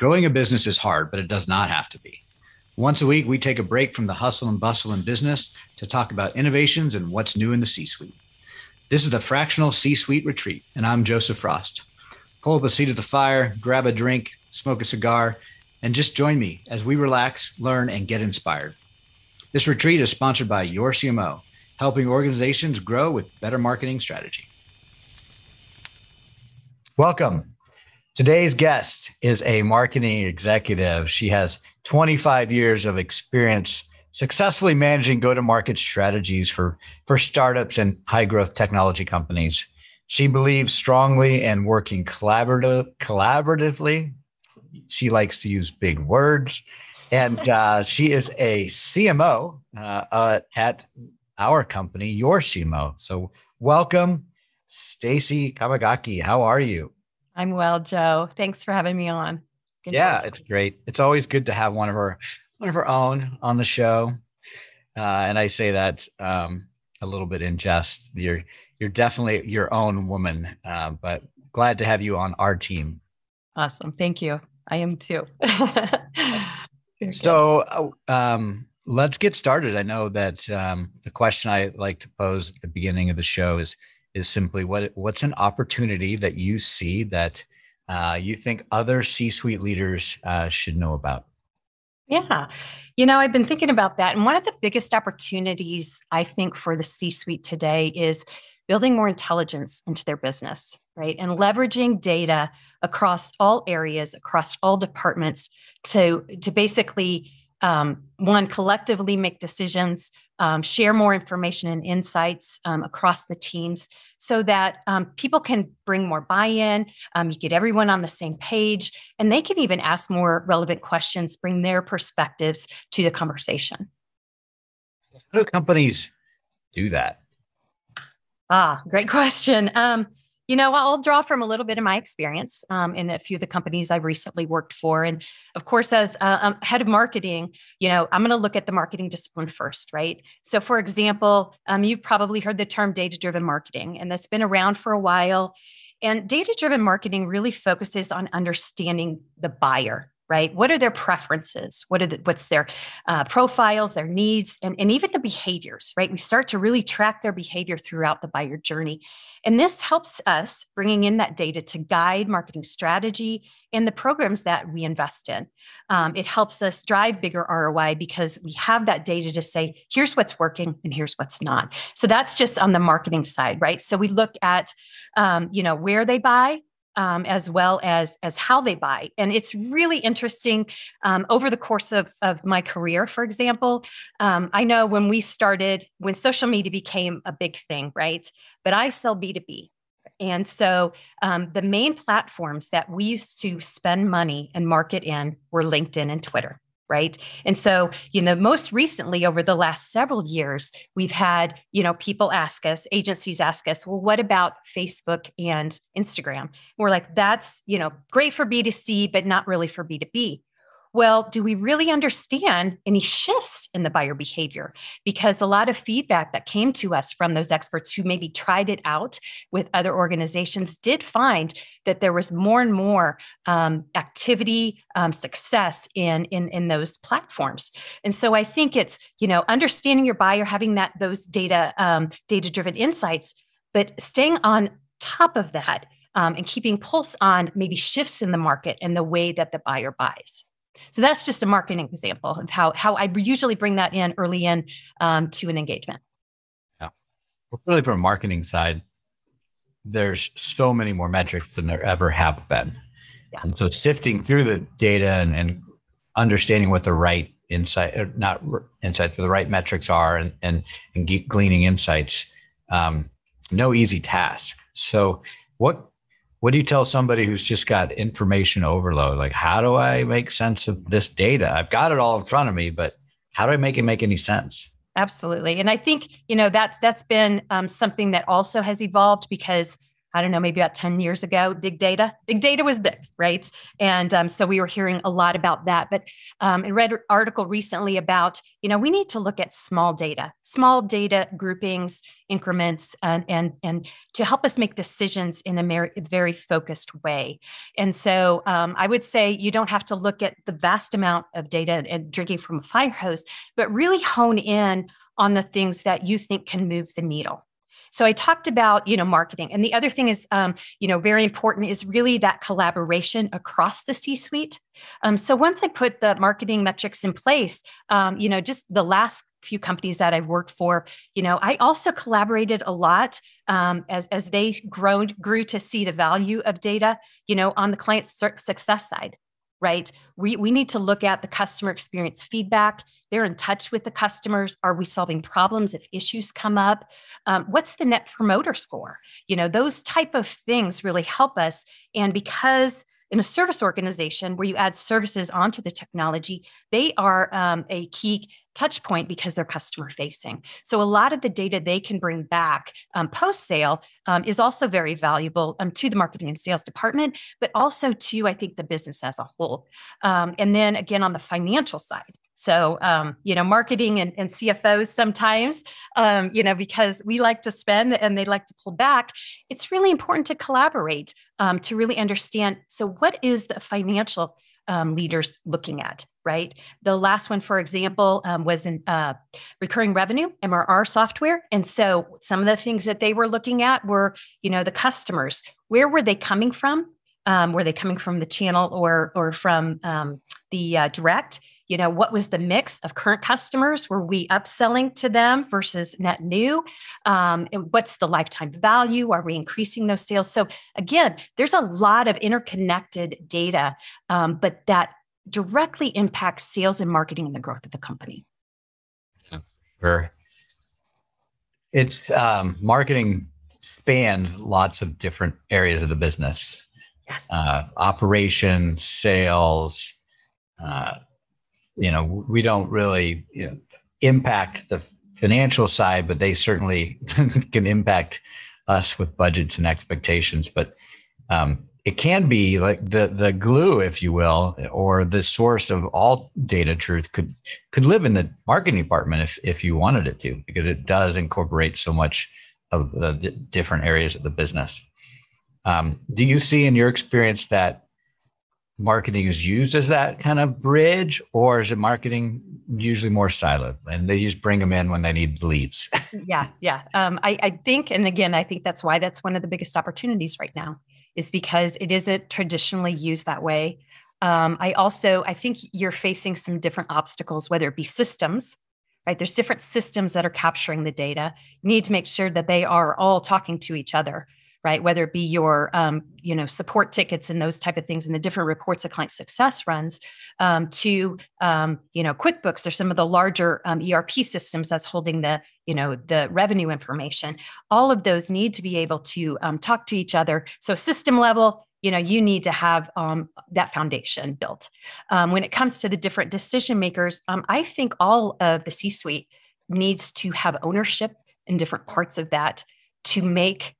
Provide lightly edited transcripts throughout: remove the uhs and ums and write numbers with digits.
Growing a business is hard, but it does not have to be. Once a week, we take a break from the hustle and bustle in business to talk about innovations and what's new in the C-suite. This is the Fractional C-Suite Retreat, and I'm Joseph Frost. Pull up a seat at the fire, grab a drink, smoke a cigar, and just join me as we relax, learn, and get inspired. This retreat is sponsored by yorCMO, helping organizations grow with better marketing strategy. Welcome. Today's guest is a marketing executive. She has 25 years of experience successfully managing go-to-market strategies for startups and high-growth technology companies. She believes strongly in working collaboratively. She likes to use big words. And she is a CMO at our company, yorCMO. So welcome, Stacy Kamigaki. How are you? I'm well, Joe. Thanks for having me on. It's great. It's always good to have one of our own on the show. And I say that a little bit in jest. You're definitely your own woman, but glad to have you on our team. Awesome. Thank you. I am too. So let's get started. I know that the question I like to pose at the beginning of the show is simply what's an opportunity that you see that you think other C-suite leaders should know about? Yeah. I've been thinking about that. And one of the biggest opportunities I think for the C-suite today is building more intelligence into their business, right? And leveraging data across all areas, across all departments to basically, one, collectively make decisions, share more information and insights across the teams so that people can bring more buy-in, you get everyone on the same page, and they can even ask more relevant questions, bring their perspectives to the conversation. How do companies do that? Great question. I'll draw from a little bit of my experience in a few of the companies I've recently worked for. And of course, as head of marketing, I'm going to look at the marketing discipline first, right? So for example, you've probably heard the term data-driven marketing, and that's been around for a while. And data-driven marketing really focuses on understanding the buyer, right? What are their preferences? What's their profiles, their needs, and even the behaviors, right? We start to really track their behavior throughout the buyer journey. And this helps us bringing in that data to guide marketing strategy and the programs that we invest in. It helps us drive bigger ROI because we have that data to say, here's what's working and here's what's not. So that's just on the marketing side, right? So we look at, where they buy, as well as how they buy. And it's really interesting over the course of my career, for example, I know when social media became a big thing, right? But I sell B2B. And so the main platforms that we used to spend money and market in were LinkedIn and Twitter. Right. And so, most recently over the last several years, we've had, people ask us, agencies ask us, well, what about Facebook and Instagram? We're like, that's, great for B2C, but not really for B2B. Well, do we really understand any shifts in the buyer behavior? Because a lot of feedback that came to us from those experts who maybe tried it out with other organizations did find that there was more and more activity, success in those platforms. And so I think it's, understanding your buyer, having those data-driven insights, but staying on top of that and keeping pulse on maybe shifts in the market and the way that the buyer buys. So that's just a marketing example of how I usually bring that in early in to an engagement. Yeah. Well, really from a marketing side, there's so many more metrics than there ever have been. Yeah. And so sifting through the data and understanding what the right insight, or not insights, but the right metrics are and gleaning insights, no easy task. So what do you tell somebody who's just got information overload? Like, how do I make sense of this data? I've got it all in front of me, but how do I make it make any sense? Absolutely. And I think, that's been something that also has evolved because I don't know, maybe about 10 years ago, big data was big, right? And so we were hearing a lot about that. But I read an article recently about, we need to look at small data groupings, increments, and to help us make decisions in a very focused way. And so I would say you don't have to look at the vast amount of data and drinking from a fire hose, but really hone in on the things that you think can move the needle. So I talked about, marketing. And the other thing is, very important is really that collaboration across the C-suite. So once I put the marketing metrics in place, just the last few companies that I've worked for, I also collaborated a lot as they grew to see the value of data, on the client success side. Right? We need to look at the customer experience feedback. They're in touch with the customers. Are we solving problems if issues come up? What's the net promoter score? Those type of things really help us. And because in a service organization where you add services onto the technology, they are a key touch point because they're customer facing. So a lot of the data they can bring back post sale is also very valuable to the marketing and sales department, but also to, I think, the business as a whole. And then again, on the financial side. So, marketing and CFOs sometimes, because we like to spend and they like to pull back, it's really important to collaborate to really understand. So what is the financial leaders looking at, right? The last one, for example, was in recurring revenue, MRR software. And so some of the things that they were looking at were, the customers. Where were they coming from? Were they coming from the channel or from the direct? What was the mix of current customers? Were we upselling to them versus net new? And what's the lifetime value? Are we increasing those sales? So again, there's a lot of interconnected data, but that directly impacts sales and marketing and the growth of the company. Sure. It's marketing spans lots of different areas of the business. Yes. Operations, sales, we don't really impact the financial side, but they certainly can impact us with budgets and expectations. But it can be like the glue, if you will, or the source of all data truth could live in the marketing department if you wanted it to, because it does incorporate so much of the different areas of the business. Do you see in your experience that marketing is used as that kind of bridge, or is it marketing usually more siloed and they just bring them in when they need leads? Yeah. I think, and again, I think that's why that's one of the biggest opportunities right now, is because it isn't traditionally used that way. I think you're facing some different obstacles, whether it be systems, right? There's different systems that are capturing the data. You need to make sure that they are all talking to each other, right? Whether it be your, support tickets and those type of things and the different reports that client success runs to, QuickBooks or some of the larger ERP systems that's holding the revenue information. All of those need to be able to talk to each other. So system level, you need to have that foundation built. When it comes to the different decision makers, I think all of the C-suite needs to have ownership in different parts of that to make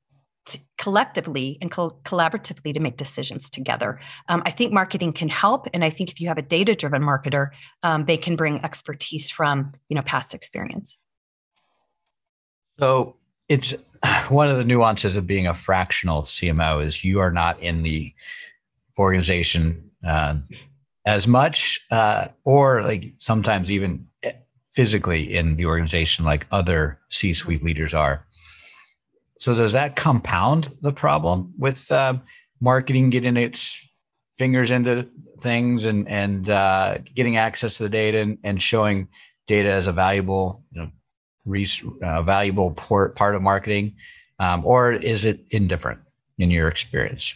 collectively and collaboratively to make decisions together. I think marketing can help. And I think if you have a data-driven marketer, they can bring expertise from, past experience. So it's one of the nuances of being a fractional CMO is you are not in the organization as much, or like sometimes even physically in the organization like other C-suite leaders are. So does that compound the problem with marketing getting its fingers into things and getting access to the data and showing data as a valuable, valuable part of marketing, or is it indifferent in your experience?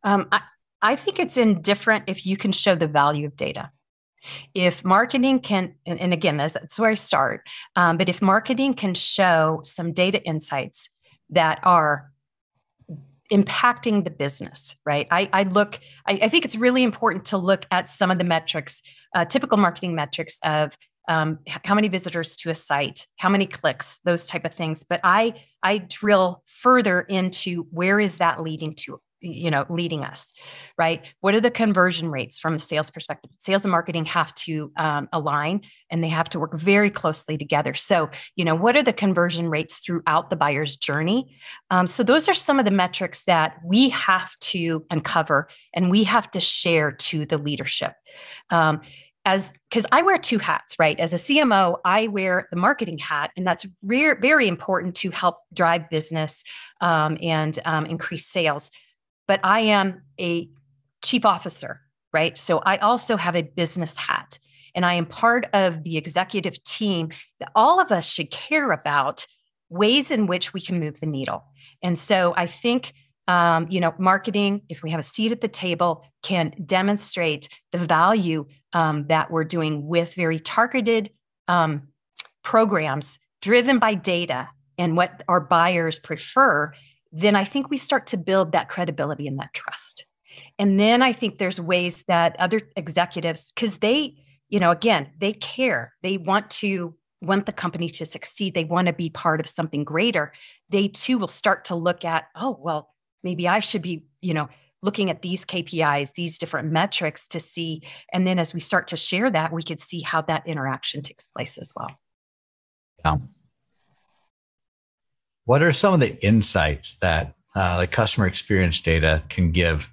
I think it's indifferent if you can show the value of data. If marketing can, and again, that's where I start, but if marketing can show some data insights that are impacting the business, right? I think it's really important to look at some of the metrics, typical marketing metrics of, how many visitors to a site, how many clicks, those type of things. But I drill further into where is that leading to, leading us, right? What are the conversion rates from a sales perspective? Sales and marketing have to align, and they have to work very closely together. So, what are the conversion rates throughout the buyer's journey? So those are some of the metrics that we have to uncover and we have to share to the leadership. Because I wear two hats, right? As a CMO, I wear the marketing hat, and that's very important to help drive business and increase sales. But I am a chief officer, right? So I also have a business hat, and I am part of the executive team that all of us should care about ways in which we can move the needle. And so I think, marketing, if we have a seat at the table, can demonstrate the value that we're doing with very targeted programs driven by data and what our buyers prefer. Then I think we start to build that credibility and that trust. And then I think there's ways that other executives, because they, again, they care. They want the company to succeed. They want to be part of something greater. They too will start to look at, oh, well, maybe I should be, looking at these KPIs, these different metrics to see. And then as we start to share that, we could see how that interaction takes place as well. Yeah. What are some of the insights that the customer experience data can give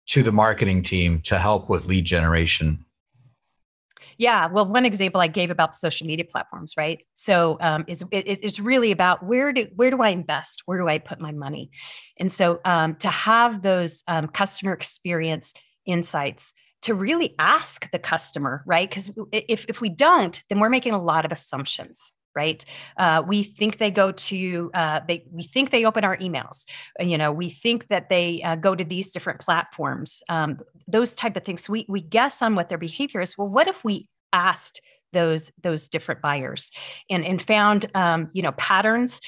to the marketing team to help with lead generation? Yeah, well, one example I gave about social media platforms, right? So it's really about where do I invest? Where do I put my money? And so to have those customer experience insights, to really ask the customer, right? Because if we don't, then we're making a lot of assumptions. Right? We think they go to, we think they open our emails. We think that they go to these different platforms, those type of things. So we guess on what their behavior is. Well, what if we asked those different buyers and found, patterns,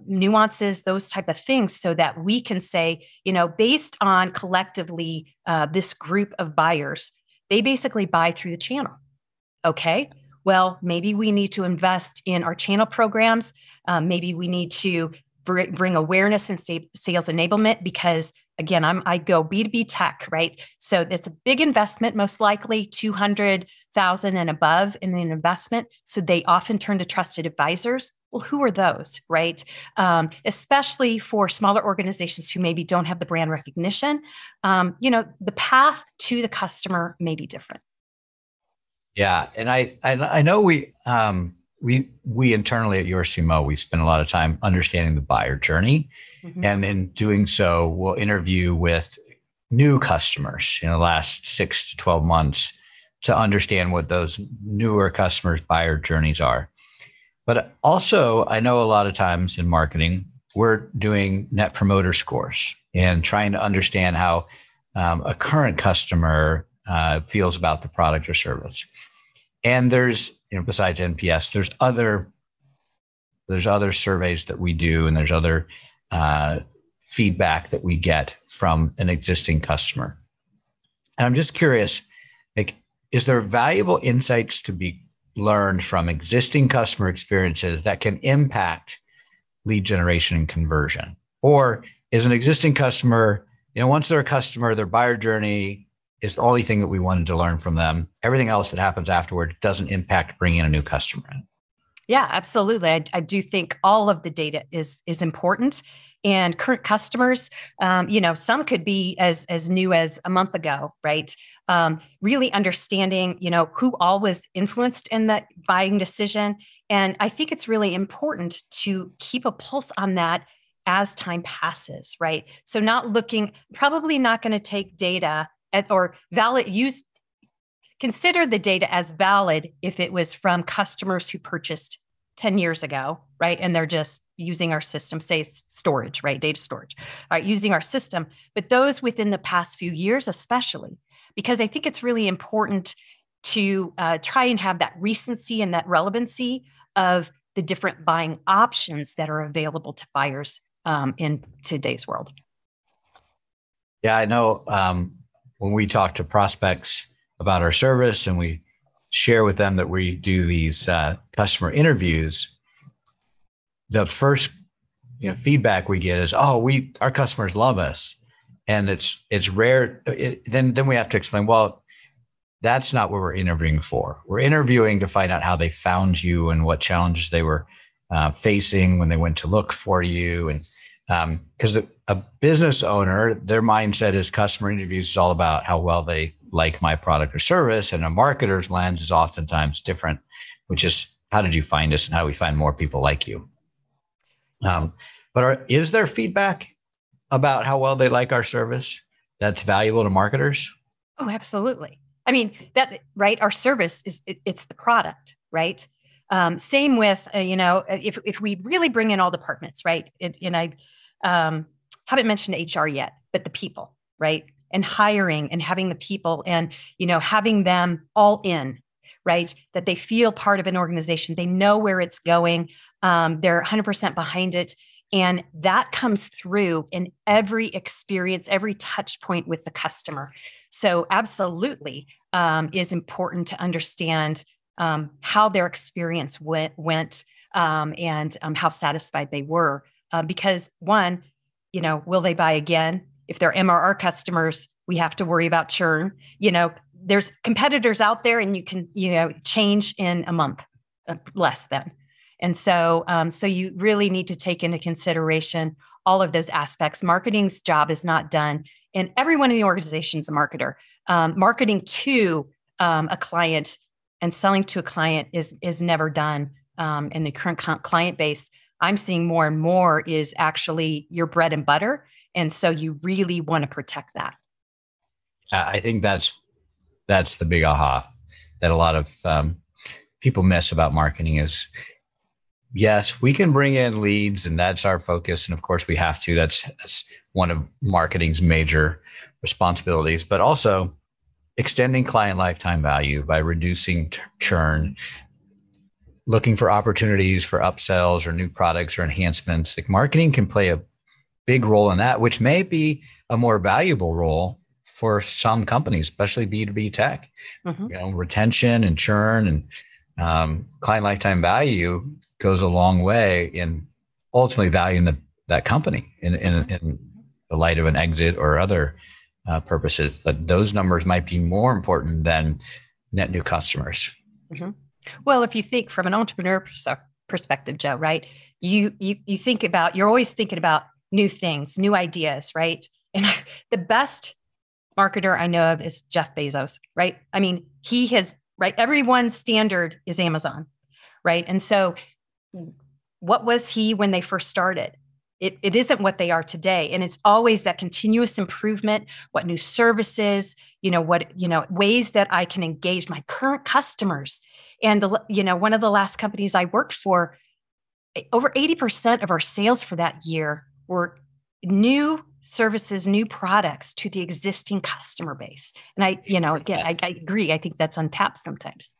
nuances, those type of things, so that we can say, based on collectively this group of buyers, they basically buy through the channel. Okay. Well, maybe we need to invest in our channel programs. Maybe we need to bring awareness and sales enablement, because again, I go B2B tech, right? So it's a big investment, most likely 200,000 and above in an investment. So they often turn to trusted advisors. Well, who are those, right? Especially for smaller organizations who maybe don't have the brand recognition. The path to the customer may be different. Yeah, and I know we internally at yorCMO, we spend a lot of time understanding the buyer journey, and in doing so, we'll interview with new customers in the last 6 to 12 months to understand what those newer customers' buyer journeys are. But also, I know a lot of times in marketing, we're doing net promoter scores and trying to understand how a current customer feels about the product or service. And there's, besides NPS, there's other surveys that we do, and there's other feedback that we get from an existing customer. And I'm just curious, is there valuable insights to be learned from existing customer experiences that can impact lead generation and conversion? Or is an existing customer, once they're a customer, their buyer journey is the only thing that we wanted to learn from them. Everything else that happens afterward doesn't impact bringing in a new customer in. Yeah, absolutely. I do think all of the data is important, and current customers, some could be as new as a month ago, right? Really understanding, who all was influenced in that buying decision. And I think it's really important to keep a pulse on that as time passes, right? So probably not going to take data or consider the data as valid if it was from customers who purchased 10 years ago, right? And they're just using our system, say storage, right? Data storage, right? Using our system, but those within the past few years, especially, because I think it's really important to try and have that recency and that relevancy of the different buying options that are available to buyers in today's world. Yeah, I know. When we talk to prospects about our service and we share with them that we do these customer interviews, the first feedback we get is, "Oh, our customers love us," and it's rare. Then we have to explain, well, that's not what we're interviewing for. We're interviewing to find out how they found you and what challenges they were facing when they went to look for you. And because a business owner, their mindset is customer interviews is all about how well they like my product or service. And a marketer's lens is oftentimes different, which is how did you find us and how do we find more people like you? But is there feedback about how well they like our service that's valuable to marketers? Oh, absolutely. I mean, right? Our service it's the product, right? Same with, if we really bring in all departments, right? And I haven't mentioned HR yet, but the people, right? And hiring and having the people and, having them all in, right? That they feel part of an organization. They know where it's going. They're 100% behind it. And that comes through in every experience, every touch point with the customer. So absolutely is important to understand how their experience went and how satisfied they were. Because one, will they buy again? If they're MRR customers, we have to worry about churn. There's competitors out there and you can, change in a month, less than. And so, so you really need to take into consideration all of those aspects. Marketing's job is not done, and everyone in the organization is a marketer. Marketing to a client and selling to a client is never done. In the current client base, I'm seeing more and more is actually your bread and butter, and so you really want to protect that. I think that's the big aha that a lot of people miss about marketing is, yes, we can bring in leads and that's our focus. And of course we have to, that's one of marketing's major responsibilities, but also extending client lifetime value by reducing churn, looking for opportunities for upsells or new products or enhancements. Like marketing can play a big role in that, which may be a more valuable role for some companies, especially B2B tech. Retention and churn and client lifetime value goes a long way in ultimately valuing that company in the light of an exit or other purposes. But those numbers might be more important than net new customers. Well, if you think from an entrepreneur perspective, Joe, right? You think about, you're always thinking about new things, new ideas, right? And the best marketer I know of is Jeff Bezos, right? I mean, he has, right? Everyone's standard is Amazon, right? And so what was he when they first started? It isn't what they are today. And it's always that continuous improvement, what new services, ways that I can engage my current customers. And, one of the last companies I worked for, over 80% of our sales for that year were new services, new products to the existing customer base. And I agree. I think that's untapped sometimes.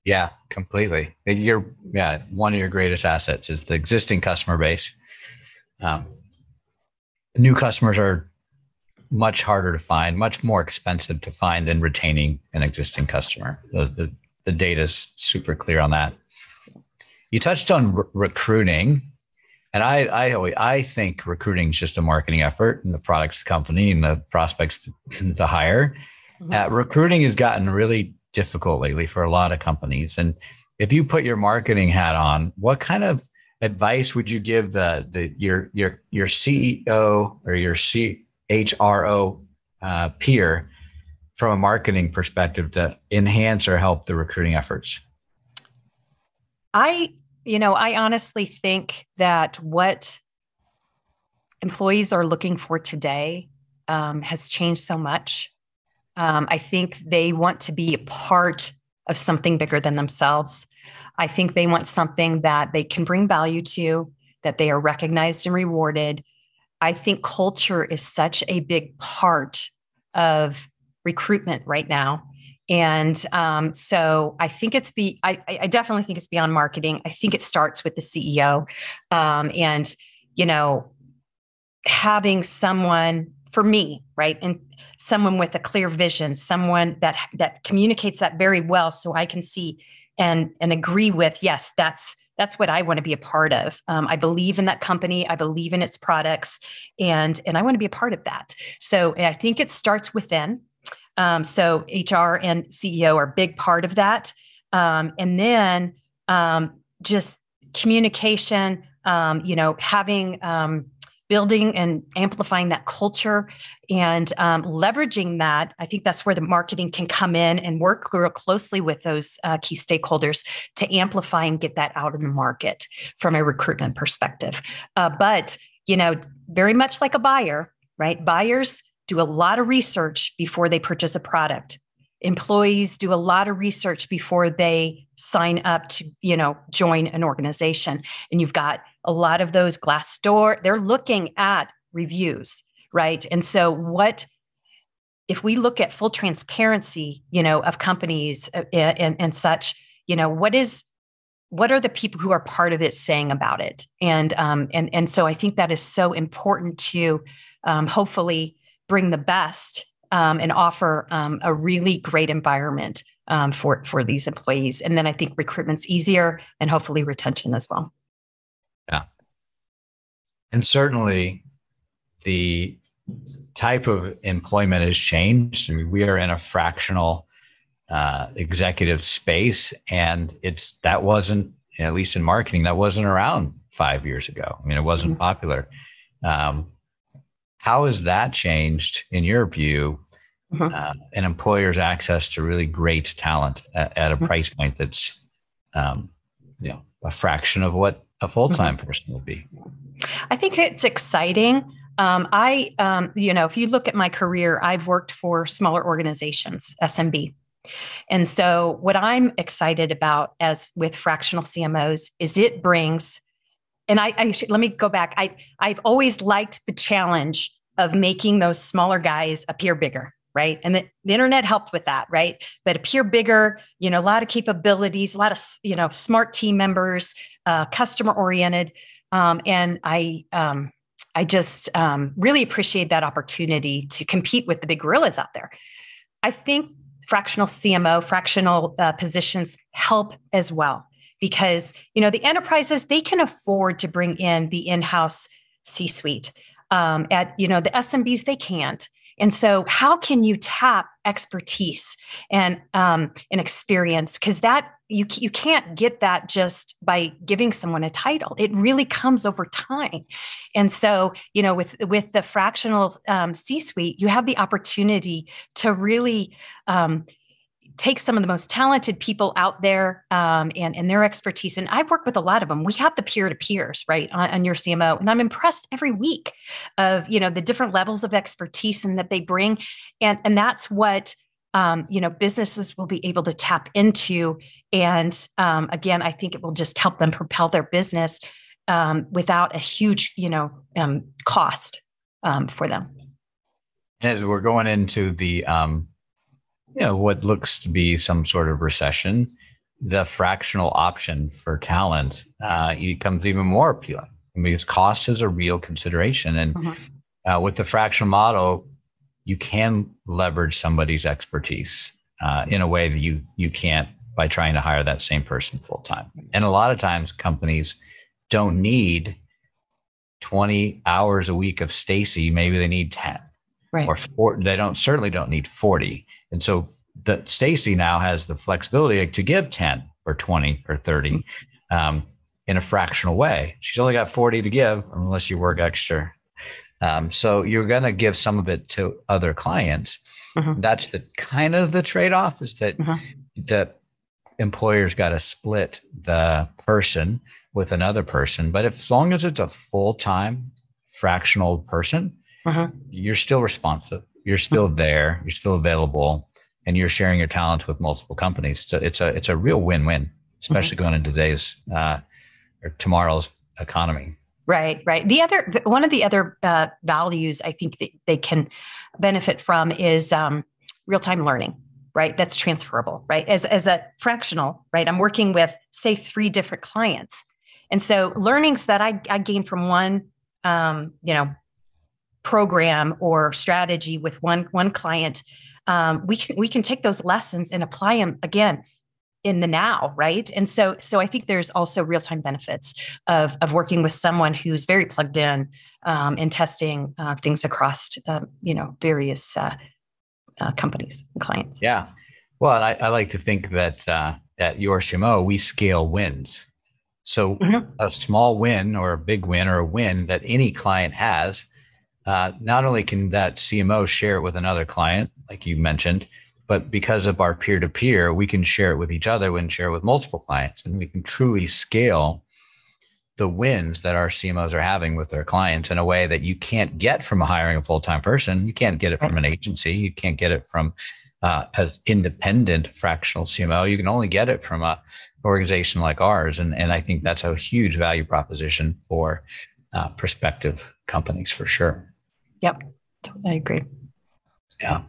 Yeah, completely. One of your greatest assets is the existing customer base. New customers are much harder to find, much more expensive to find than retaining an existing customer. The data is super clear on that. You touched on recruiting, and I think recruiting is just a marketing effort, and the product's the company and the prospects to hire. Recruiting has gotten really difficult lately for a lot of companies. And if you put your marketing hat on, what kind of advice would you give your CEO or your CHRO peer from a marketing perspective to enhance or help the recruiting efforts? I honestly think that what employees are looking for today has changed so much. I think they want to be a part of something bigger than themselves. I think they want something that they can bring value to, that they are recognized and rewarded. I think culture is such a big part of recruitment right now. And so I think I definitely think it's beyond marketing. I think it starts with the CEO and, having someone for me, right? And someone with a clear vision, someone that communicates that very well, so I can see and agree with, yes, that's what I want to be a part of. I believe in that company. I believe in its products, and I want to be a part of that. So I think it starts within. So HR and CEO are a big part of that. And then just communication, having building and amplifying that culture and leveraging that. I think that's where the marketing can come in and work real closely with those key stakeholders to amplify and get that out in the market from a recruitment perspective. But, very much like a buyer, right? Buyers do a lot of research before they purchase a product. Employees do a lot of research before they sign up to, join an organization. And you've got a lot of those Glassdoor, they're looking at reviews, right? And so if we look at full transparency, of companies and such, what are the people who are part of it saying about it? And so I think that is so important to hopefully bring the best and offer a really great environment for these employees. And then I think recruitment's easier and hopefully retention as well. Yeah. And certainly the type of employment has changed. I mean, we are in a fractional executive space, and that wasn't, at least in marketing, that wasn't around 5 years ago. I mean, it wasn't popular. How has that changed, in your view, an employer's access to really great talent at a price point that's, a fraction of what a full-time person would be? I think it's exciting. If you look at my career, I've worked for smaller organizations, SMB. And so what I'm excited about with fractional CMOs is it brings, and let me go back. I've always liked the challenge of making those smaller guys appear bigger, right? And the internet helped with that, right? But appear bigger, a lot of capabilities, a lot of, smart team members, customer oriented. And I just really appreciate that opportunity to compete with the big gorillas out there. I think fractional CMO, fractional positions help as well, because, the enterprises, they can afford to bring in the in-house C-suite. The SMBs, they can't. And so how can you tap expertise and experience? Because that you can't get that just by giving someone a title. It really comes over time. And so, with the fractional C-suite, you have the opportunity to really take some of the most talented people out there and their expertise. And I've worked with a lot of them. We have the peer-to-peers, right, on yorCMO. And I'm impressed every week of, the different levels of expertise and that they bring. And that's what, businesses will be able to tap into. And again, I think it will just help them propel their business without a huge, cost for them. As we're going into the what looks to be some sort of recession, the fractional option for talent becomes even more appealing because cost is a real consideration. And with the fractional model, you can leverage somebody's expertise in a way that you can't by trying to hire that same person full time. And a lot of times companies don't need 20 hours a week of Stacy. Maybe they need 10. Right. Or they certainly don't need 40. And so the Stacy now has the flexibility to give 10 or 20 or 30 in a fractional way. She's only got 40 to give unless you work extra. So you're going to give some of it to other clients. That's the kind of the trade-off, is that the employer's got to split the person with another person. But as long as it's a full-time fractional person, you're still responsive. You're still there. You're still available, and you're sharing your talent with multiple companies. So it's a real win-win, especially going into today's or tomorrow's economy. Right. One of the other values I think that they can benefit from is real-time learning. Right, that's transferable. Right, as a fractional. Right, I'm working with, say, 3 different clients, and so learnings that I gain from one, program or strategy with one client, we can take those lessons and apply them again in the now, right? And so I think there's also real-time benefits of working with someone who's very plugged in and testing things across various companies and clients. Yeah. Well, I like to think that at yorCMO, we scale wins. So a small win or a big win or a win that any client has, not only can that CMO share it with another client, like you mentioned, but because of our peer-to-peer, we can share it with each other and share it with multiple clients. And we can truly scale the wins that our CMOs are having with their clients in a way that you can't get from hiring a full-time person. You can't get it from an agency. You can't get it from an independent fractional CMO. You can only get it from an organization like ours. And I think that's a huge value proposition for prospective companies for sure. Yep, I agree. Yeah.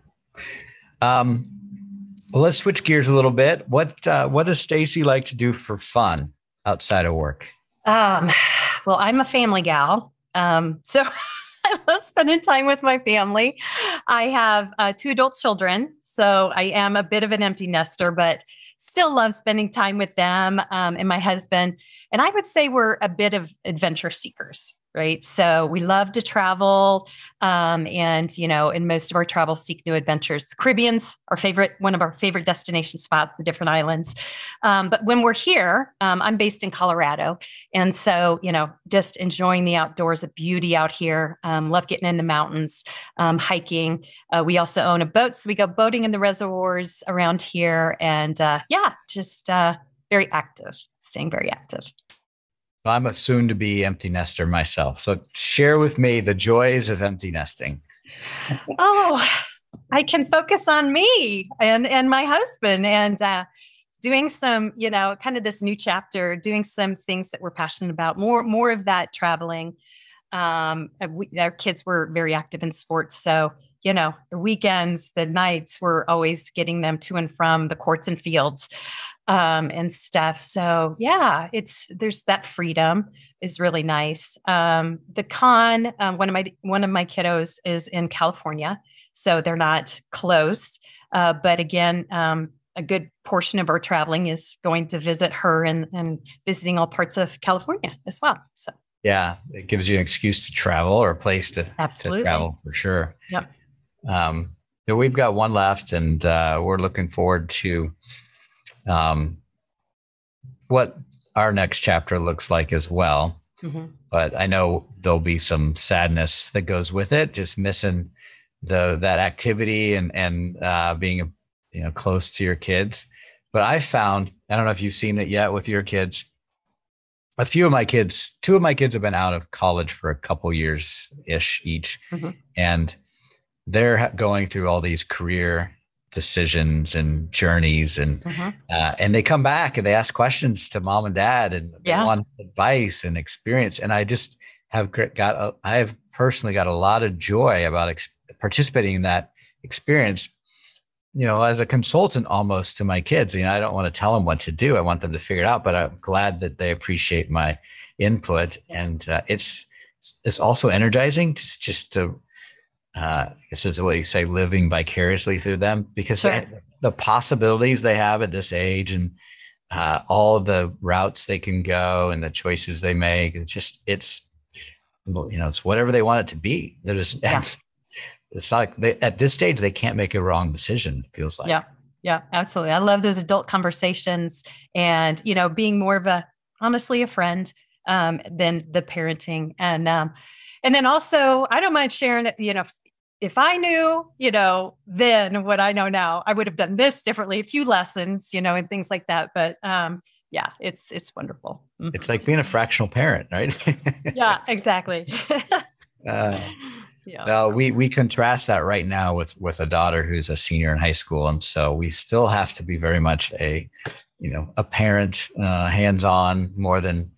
Well, let's switch gears a little bit. What does Stacy like to do for fun outside of work? Well, I'm a family gal. So I love spending time with my family. I have 2 adult children, so I am a bit of an empty nester, but still love spending time with them and my husband. And I would say we're a bit of adventure seekers, right? So we love to travel, and in most of our travels seek new adventures. The Caribbean's one of our favorite destination spots, the different islands. But when we're here, I'm based in Colorado, and so just enjoying the outdoors, the beauty out here. Love getting in the mountains, hiking. We also own a boat, so we go boating in the reservoirs around here, and just very active, staying very active. I'm a soon-to-be empty nester myself. So share with me the joys of empty nesting. Oh, I can focus on me and my husband and doing some, kind of this new chapter, doing some things that we're passionate about, more of that traveling. Our kids were very active in sports. So, the weekends, the nights, we're always getting them to and from the courts and fields. And stuff. So there's that freedom is really nice. The con, one of my kiddos is in California, so they're not close. But again, a good portion of our traveling is going to visit her and visiting all parts of California as well. So yeah, it gives you an excuse to travel or a place to travel for sure. Yep. So we've got one left, and we're looking forward to what our next chapter looks like as well. But I know there'll be some sadness that goes with it, just missing that activity and being close to your kids. But I found, I don't know if you've seen it yet with your kids. Two of my kids have been out of college for a couple years ish each, and they're going through all these career decisions and journeys, and they come back and they ask questions to mom and dad, and they want advice and experience. And I just have personally got a lot of joy about participating in that experience, as a consultant almost to my kids. I don't want to tell them what to do. I want them to figure it out, but I'm glad that they appreciate my input. And it's also energizing just to, I guess it's what you say, living vicariously through them, because the possibilities they have at this age, and all of the routes they can go and the choices they make, it's whatever they want it to be. They're just, it's not like at this stage, they can't make a wrong decision, it feels like. Yeah, absolutely. I love those adult conversations, and, being more of honestly a friend than the parenting. And then also, I don't mind sharing it, if I knew, then what I know now, I would have done this differently, a few lessons, and things like that. But it's wonderful. It's like being a fractional parent, right? Yeah, exactly. No, we contrast that right now with a daughter who's a senior in high school. And so we still have to be very much a parent, hands-on more than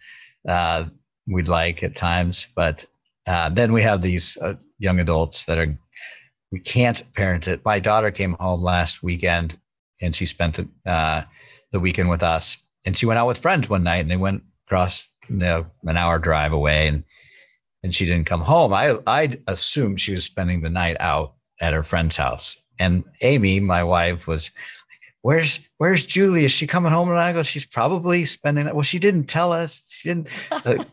we'd like at times. But then we have these young adults that we can't parent it. My daughter came home last weekend, and she spent the weekend with us, and she went out with friends one night, and they went across an hour drive away, and and she didn't come home. I assumed she was spending the night out at her friend's house. And Amy, my wife, was, where's Julie? Is she coming home? And I go, she's probably spending that. Well, she didn't tell us. She didn't.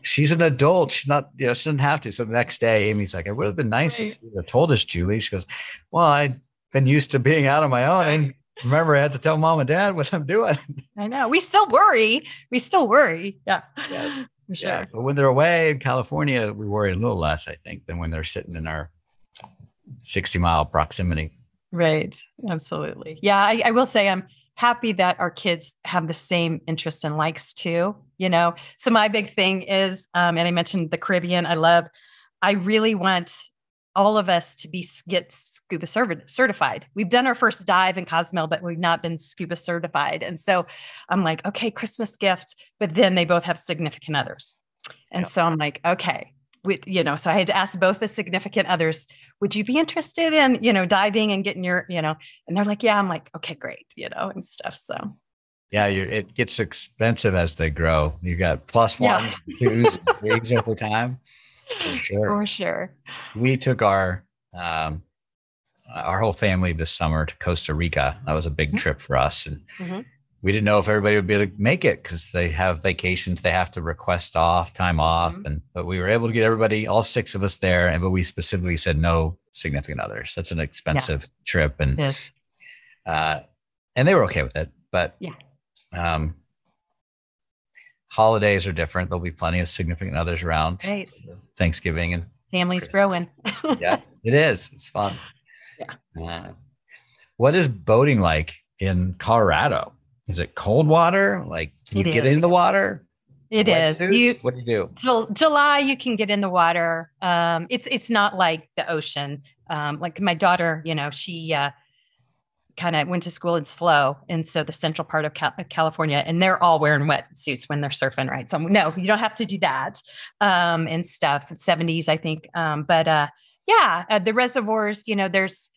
She's an adult. She's not, she doesn't have to. So the next day, Amy's like, it would have been nice if you would have told us, Julie. She goes, well, I'd been used to being out on my own. And remember, I had to tell mom and dad what I'm doing. I know. We still worry. Yeah. For sure. Yeah. But when they're away in California, we worry a little less, I think, than when they're sitting in our 60-mile proximity. Right. Absolutely. Yeah. I will say I'm happy that our kids have the same interests and likes too, So my big thing is, and I mentioned the Caribbean, I really want all of us to get scuba certified. We've done our first dive in Cozumel, but we've not been scuba certified. And so I'm like, okay, Christmas gift, but then they both have significant others. And so I'm like, okay, so I had to ask both the significant others, would you be interested in, diving and getting your, and they're like, yeah. I'm like, okay, great, and stuff. So. Yeah, it gets expensive as they grow. You got plus ones, twos, and threes over time. For sure. We took our whole family this summer to Costa Rica. That was a big trip for us. And we didn't know if everybody would be able to make it because they have vacations. They have to request time off. But we were able to get everybody, all 6 of us there. But we specifically said no significant others. That's an expensive trip. And, and they were okay with it. But holidays are different. There'll be plenty of significant others around. Right. Thanksgiving and families growing. Yeah, it is. It's fun. Yeah. What is boating like in Colorado? Is it cold water? Like, can you get in the water? It is. What do you do? July, you can get in the water. It's not like the ocean. Like my daughter, she kind of went to school in SLO. And so the central part of California, and they're all wearing wetsuits when they're surfing, right? So no, you don't have to do that and stuff. 70s, I think. The reservoirs, there's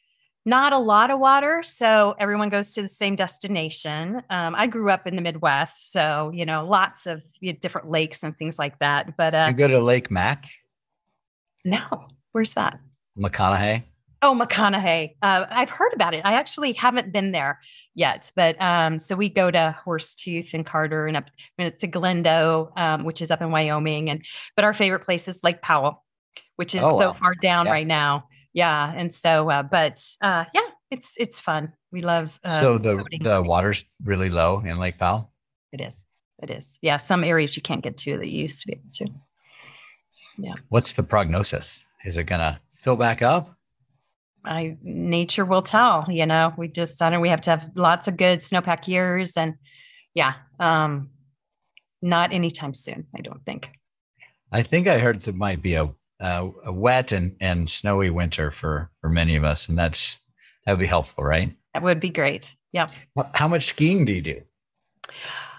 not a lot of water. So everyone goes to the same destination. I grew up in the Midwest. So, lots of different lakes and things like that. But you go to Lake Mac? No. Where's that? McConaughey. Oh, McConaughey. I've heard about it. I actually haven't been there yet, but so we go to Horsetooth and Carter and up to Glendo, which is up in Wyoming. But our favorite place is Lake Powell, which is so far down right now. Yeah. And so, it's fun. We love. So the water's really low in Lake Powell? It is. Yeah. Some areas you can't get to that you used to be able to. Yeah. What's the prognosis? Is it going to fill back up? Nature will tell, we have to have lots of good snowpack years and not anytime soon. I don't think. I think I heard there might be a wet and snowy winter for many of us. And that would be helpful, right? That would be great. Yeah. How much skiing do you do?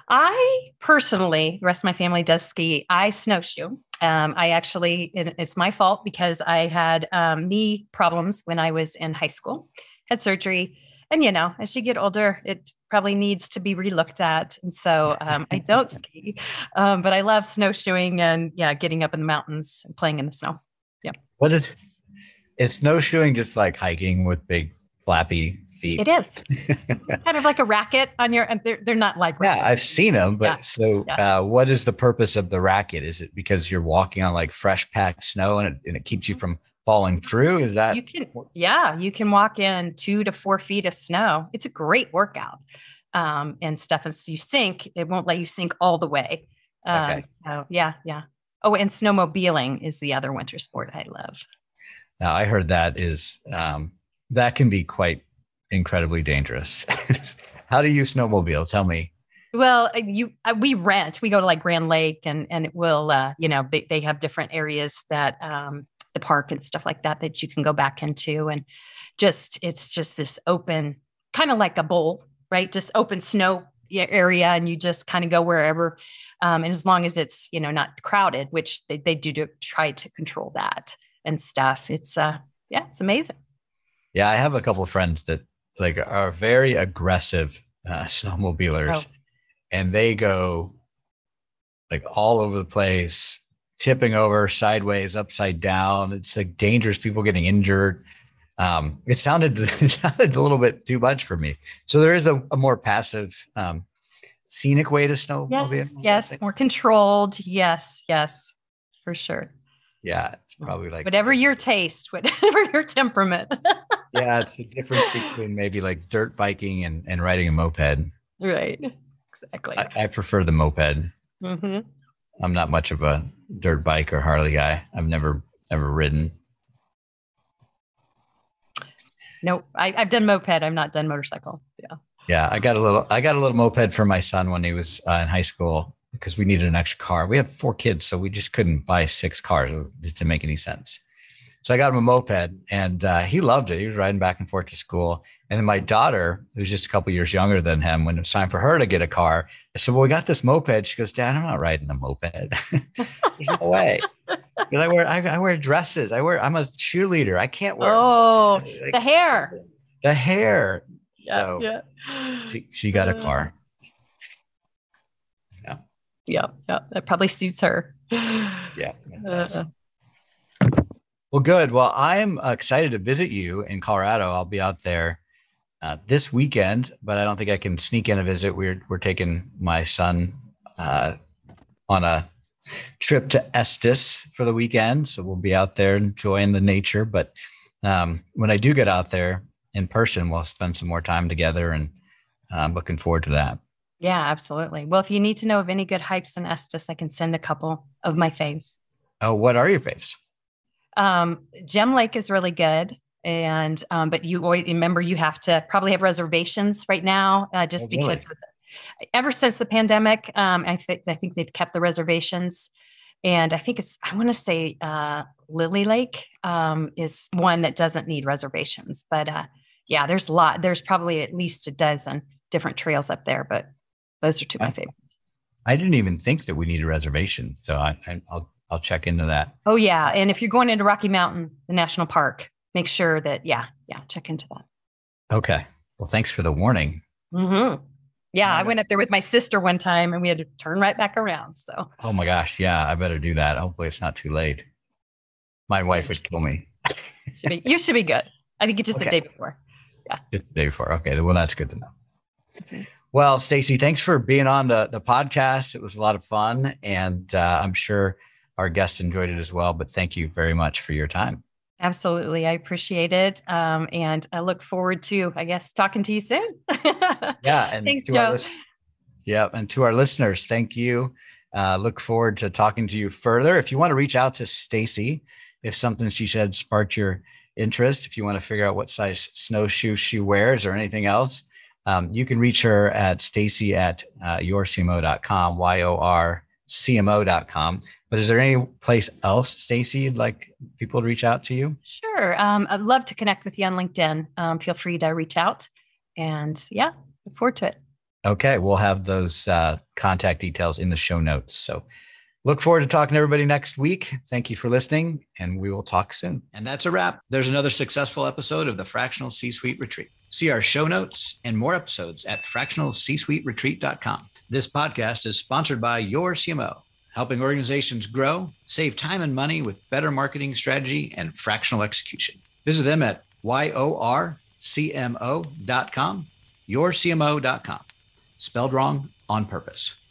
I personally, the rest of my family does ski. I snowshoe. It's my fault because I had knee problems when I was in high school, had surgery. And, as you get older, it probably needs to be relooked at. And so I don't ski, but I love snowshoeing and getting up in the mountains and playing in the snow. Yeah. Is snowshoeing just like hiking with big flappy feet? It is kind of like a racket on your, they're not like rackets. Yeah, I've seen them, but what is the purpose of the racket? Is it because you're walking on like fresh packed snow and it keeps you from falling through? Is that? You can walk in 2 to 4 feet of snow. It's a great workout and stuff. And so you sink, it won't let you sink all the way. Okay. So yeah. Oh, and snowmobiling is the other winter sport I love. Now I heard that is, that can be quite incredibly dangerous. How do you snowmobile? Tell me. Well, we go to like Grand Lake and it will, they have different areas that, the park and stuff like that you can go back into and it's just this open, kind of like a bowl, right? Just open snow area. And you just kind of go wherever. And as long as it's, not crowded, which they do to try to control that and stuff. It's amazing. Yeah. I have a couple of friends that are very aggressive snowmobilers and they go like all over the place, tipping over sideways, upside down. It's like dangerous, people getting injured. It sounded a little bit too much for me. So there is a more passive, scenic way to snowmobile. Yes, more controlled. Yes, for sure. Yeah, it's probably like whatever your taste, whatever your temperament. Yeah, it's a difference between maybe like dirt biking and riding a moped. Right, exactly. I prefer the moped. Mm-hmm. I'm not much of a dirt bike or Harley guy. I've never ever ridden. No, I've done moped. I've not done motorcycle. Yeah, I got a little moped for my son when he was in high school because we needed an extra car. We had 4 kids, so we just couldn't buy 6 cars. It just didn't make any sense. So I got him a moped, and he loved it. He was riding back and forth to school. And then my daughter, who's just a couple years younger than him, when it was time for her to get a car, I said, "Well, we got this moped." She goes, "Dad, I'm not riding a moped. There's no way." Because I wear dresses. I'm a cheerleader. I can't wear. Like, the hair. The hair. Yeah. So she got a car. Yeah. That probably suits her. Yeah. Well, good. Well, I'm excited to visit you in Colorado. I'll be out there this weekend, but I don't think I can sneak in a visit. We're taking my son on a trip to Estes for the weekend, so we'll be out there enjoying the nature. But when I do get out there in person, we'll spend some more time together, and I'm looking forward to that. Yeah, absolutely. Well, if you need to know of any good hikes in Estes, I can send a couple of my faves. Oh, what are your faves? Gem Lake is really good. And, but you always remember you have to probably have reservations right now, because ever since the pandemic, I think they've kept the reservations, and I think I want to say, Lily Lake, is one that doesn't need reservations, but, yeah, there's probably at least a dozen different trails up there, but those are 2 of my favorites. I didn't even think that we need a reservation. So I'll check into that. Oh yeah. And if you're going into Rocky Mountain, the national park, make sure that, check into that. Okay. Well, thanks for the warning. Mm-hmm. Yeah. I went up there with my sister one time and we had to turn right back around. So. Oh my gosh. Yeah. I better do that. Hopefully it's not too late. My wife would kill me. You should be good. I think it's just the day before. Yeah. It's the day before. Okay. Well, that's good to know. Okay. Well, Stacy, thanks for being on the podcast. It was a lot of fun, and I'm sure our guests enjoyed it as well. But thank you very much for your time. Absolutely. I appreciate it. And I look forward to, I guess, talking to you soon. Yeah. And thanks, Joe. And to our listeners, thank you. Look forward to talking to you further. If you want to reach out to Stacy, if something she said sparked your interest, if you want to figure out what size snowshoe she wears or anything else, you can reach her at Stacy at yorCMO.com, yorCMO.com. But is there any place else, Stacy, you'd like people to reach out to you? Sure. I'd love to connect with you on LinkedIn. Feel free to reach out, and look forward to it. Okay. We'll have those contact details in the show notes. So look forward to talking to everybody next week. Thank you for listening, and we will talk soon. And that's a wrap. There's another successful episode of the Fractional C-Suite Retreat. See our show notes and more episodes at fractionalcsuiteretreat.com. This podcast is sponsored by yorCMO, helping organizations grow, save time and money with better marketing strategy and fractional execution. Visit them at yorCMO.com, yorCMO.com. Spelled wrong on purpose.